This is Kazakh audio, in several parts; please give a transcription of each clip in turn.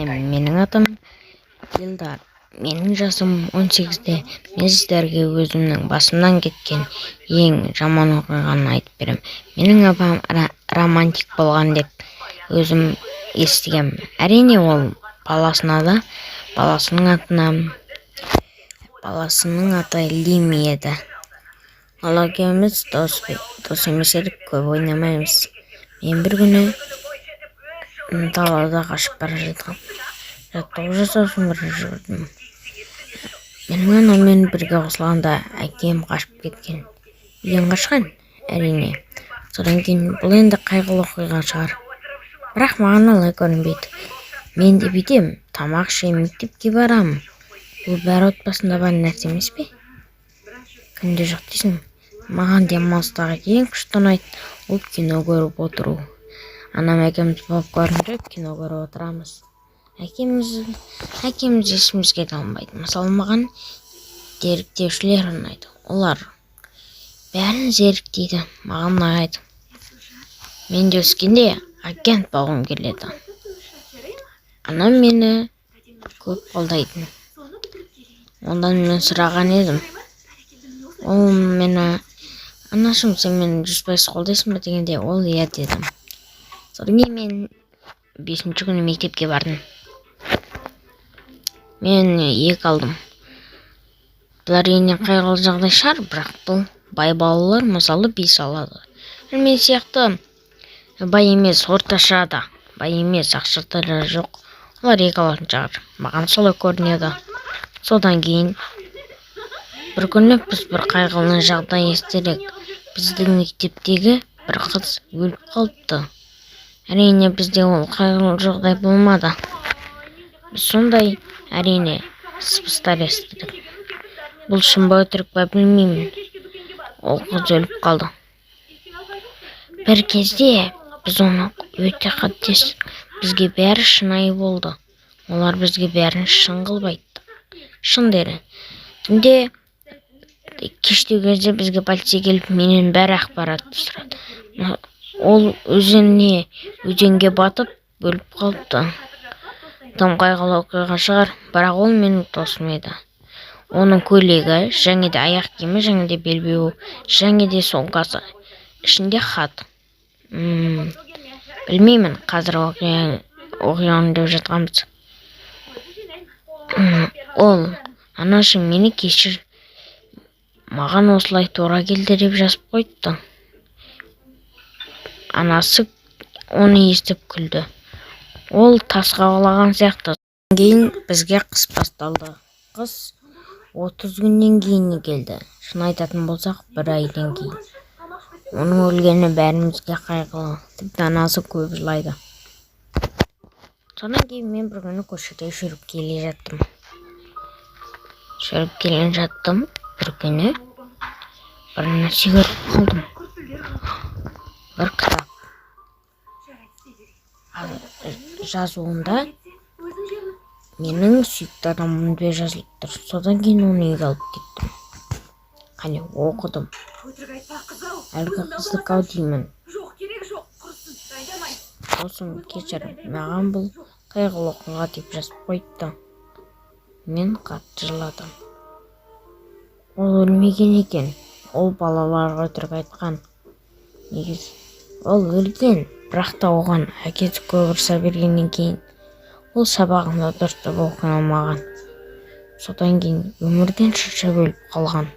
менің атым Елдар. Менің жасым 18-де. Мен сіздерге өзімнің басымнан кеткен ең жаман оқиғаны айтып берем. Менің апам романтик болған деп өзім естігем. Әрине ол баласының аты Лими еді. Ал екеуміз дос емес едік, көп ойнамаймыз. Мен бір күні далада қашып бара жатқам. Жаттығу жасаушым жүрдім. Менің анаммен бірге қосылғанда әкем қашып кеткен. Үйден қашқан, әрине. Содан кейін бұл енді қайғылы оқиға шығар. Бірақ маған олай көрінбейді. Мен де бүйтем, тамақ ішемін, мектепке барамын. Бұл бәрі отбасында бар нәрсе емес пе? Күнде жоқ дейсің. Маған демалыстағы ең күшті ұнайды, ол кино көріп отыру. Анам әкеміз попкорн жеп кино көріп отырамыз. Әкеміз есімізге де алмайды. Мысалы, маған зеріктеушілер ұнайды. Олар бәрін зеріктейді, маған ұнайды. Мен де өскенде агент болғым келеді. Анам мені көп қолдайтын. Ондан мен сұраған едім. Ол мені, анашым, сен мені 100% қолдайсың ба дегенде, ол иә дедім. Содан кейін мен 5-ші күні мектепке бардым. Мен 2 алдым. Бұл әрине қайғылы жағдай шығар, бірақ бұл бай балалар мысалы 5 алады. Мен сияқты бай емес, орташа да бай емес, ақшалары жоқ, олар 2 алатын шығар. Маған солай көрінеді. Содан кейін бір күні біз бір қайғылы жағдай естідік. Біздің мектептегі бір қыз өліп қалыпты. Әрине бізде ол қайғылы жағдай болмады. Біз сондай әрине сыбыстар естідік. Бұл шын ба өтірік па білмеймін. Ол қыз өліп қалды. Бір кезде біз оны өте қаттес. Бізге бәрі шынайы болды. Олар бізге бәрін шын қылбайды. Шын дері. Түнде кеште кезде бізге полиция келіп, менен бәрі ақпаратты сұрады. Ол өзенге батып өліп қалыпты. Тым қайғылы оқиға шығар, бірақ ол менің досым еді. Оның көйлегі, және де аяқ киімі, және де белбеуі, және де сумкасы. Ішінде хат. Білмеймін, қазір оқиғаны деп жатқанбыз. Ол, анашым, мені кешір. Маған осылай тура келді деп жазып қойды. Анасы оны естіп күлді. Ол тасқа қалаған сияқты. Кейін бізге қыс басталды. Қыс 30 күннен кейін келді. Шын айтатын болсақ, 1 айдан кейін. Оның өлгені бәрімізге қайғылы. Тіпті анасы көп жылайды. Содан кейін мен бір күні көшеде жүріп келе жаттым. Бір күні бір нәрсе көріп қалдым. Бір кітап. Жазуында менің сүйікті адамым деп жазылып тұр. Содан кейін оны үйге алып кеттім. Қане, оқыдым. Әлгі қыздық-ау деймін. Досым, кешір, маған бұл қайғылы оқиға деп жазып қойды. Мен қатты жыладым. Ол өлмеген екен. Ол балаларға өтірік айтқан. Негіз, ол өлген, бірақ та оған әкесі көп ұрса бергеннен кейін ол сабағында дұрыстап оқи алмаған. Содан кейін өмірден шаршап өліп қалған.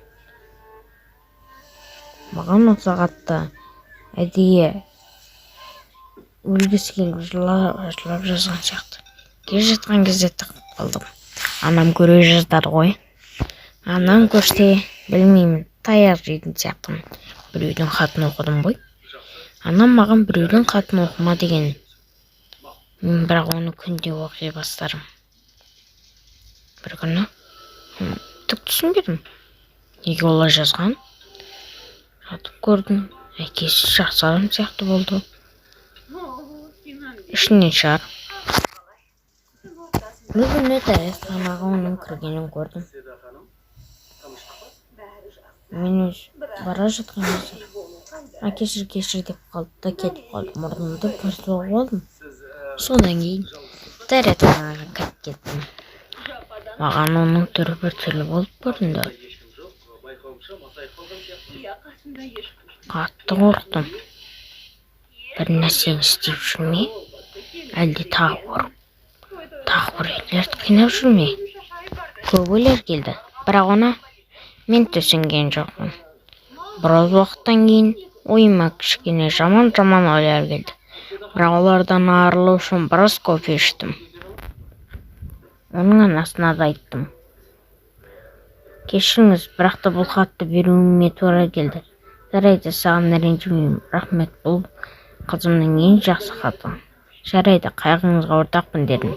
Маған осы хатты әдейі өлгісі келіп жылап жазған сияқты. Келе жатқан кезде тығып қалдым. Анам көре жаздады ғой. Анам көрсе, білмеймін, таяқ жейтін сияқтымын. Біреудің хатын оқыдым ғой. Анам маған біреудің хатын оқыма деген. Бірақ оны күнде оқи бастарым. Бір күні түк түсінбедім. Неге олай жазған? Жатып көрдім. Әкесі жақсы адам сияқты болды. Ішінен шығар. Бір күні дәрісханаға оның кіргенін көрдім. Мен бара жатқан кезде кешір деп қалды да кетіп қалды. Мұрнымды бір соғып алдым. Содан кейін дәретханаға кіріп кеттім. Маған оның түрі бір түрлі болып көрінді. Қатты қорықтым. Bir нәрсені істеп жүр ме? Әлде тағы бір үйлерді қинап жүр ме? Көп ойлар келді, бірақ оны мен түсінген жоқпын. Біраз уақыттан кейін ойыма кішкене жаман ойлар келді. Бірақ олардан арылу үшін біраз кофе іштім. Оның анасына да айттым. Кешіріңіз, бірақ та бұл хатты беруіме тура келді. Жарайды, саған ренжімеймін. Рахмет, бұл қызымның ең жақсы хаты. Жарайды, қайғыңызға ортақпын дедім.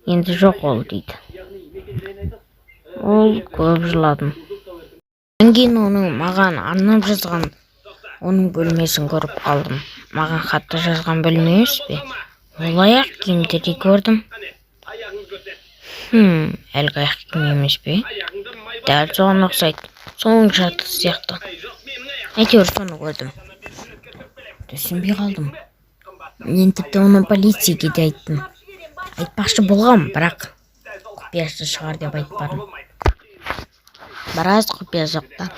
Енді жоқ ол дейді. Ол көп жыладым. Одан кейін оның маған арнап жазған оның бөлмесін көріп қалдым. Маған хатты жазған бөлме емес пе? Ол аяқ киімдерді көрдім. Әлгі аяқ киім емес пе? Дәл соған ұқсайды. Соның жаты сияқты. Әйтеуір соны көрдім. Түсінбей қалдым. Мен тіпті оны полицияға да айттым. Айтпақшы болғам, бірақ құпиясы шығар деп айтпадым. Біраз құпия жоқта.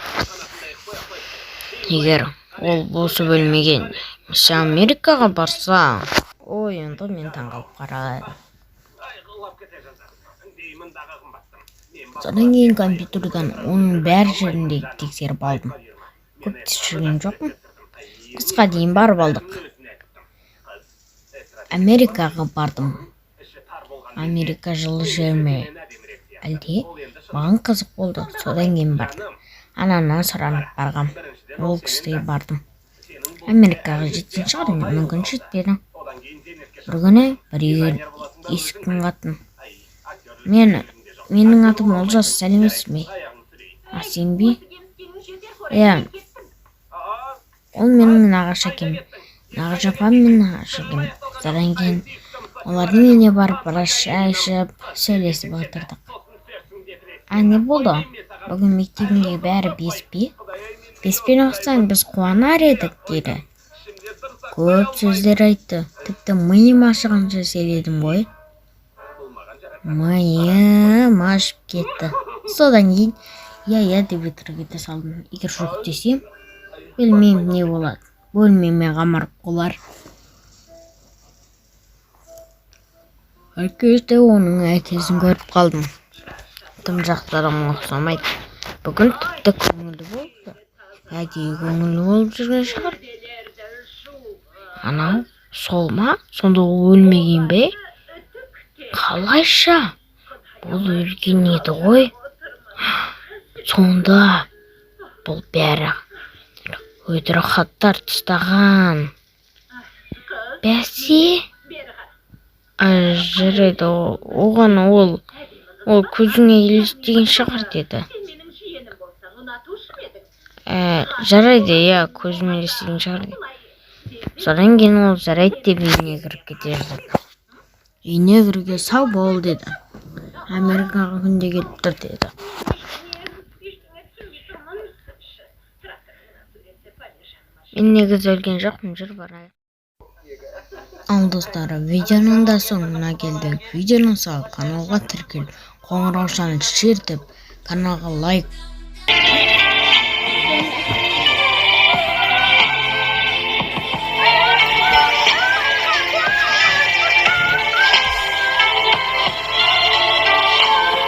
Егер ол осы бөлмеге немесе Америкаға барса, енді мен таңғалып қарайды. Содан кейін компьютерден оның бәр жерінде тексеріп алдым. Көп түсірген жоқпын. Қысқа дейін барып алдық. Америкаға бардым. Америка жылы жер ме? Әлде маған қызық болды. Содан кейін бардым. Анамнан сұранып барғам. Ол кісіге бардым. Америкаға жеткен шығар, мүмкін жетпеді. Бір күні бір үйге есіктің қатын. Менің атым Олжас, сәлеметсіз бе? Сен бе? Ол менің нағашы әкем. Нағашы апам мен нағашы әкем. Содан кейін олардың үйіне барып біраз шай ішіп, сөйлесіп отырдық. Не болды? Бүгін мектебінде бәрі 5 пе? 5-пен оқысаң біз қуанар едік деді. Көп сөздер айтты. Тіпті миым ашығанша сөйледім ғой. Миым ашып кетті. Содан кейін иә деп өтірік салдым. Егер жоқ десем, білмеймін не болады. Бөлмеме қамарып қолар. Әркезде оның әкесін көріп қалдым. Тым жақтарым ұқсамайды. Бүгін тіпті көңілі болды. Әдейі көңілі болып жүрген шығар. Анау сол ма? Сонда ол өлмеген бе? Қалайша? Бұл өлген еді ғой. Сонда бұл бәрі өтірік хаттар тастаған. Бәсе? Жарайды, оған ол көзіңе елестеген шығар деді. Жарайды, көзіме елестеген шығар деді. Содан кейін ол жарайды деп үйіне кіріп кетер деді. Үйіне кіруге сау бол деді. Америкаға күнде кетіп тұр деді. Мен негізі өлген жоқпын, жүр барайық. Ал достары, видеоның да соңына келдік. Видеоны салып, каналға тіркел, қоңыраушаны шертіп, каналға лайк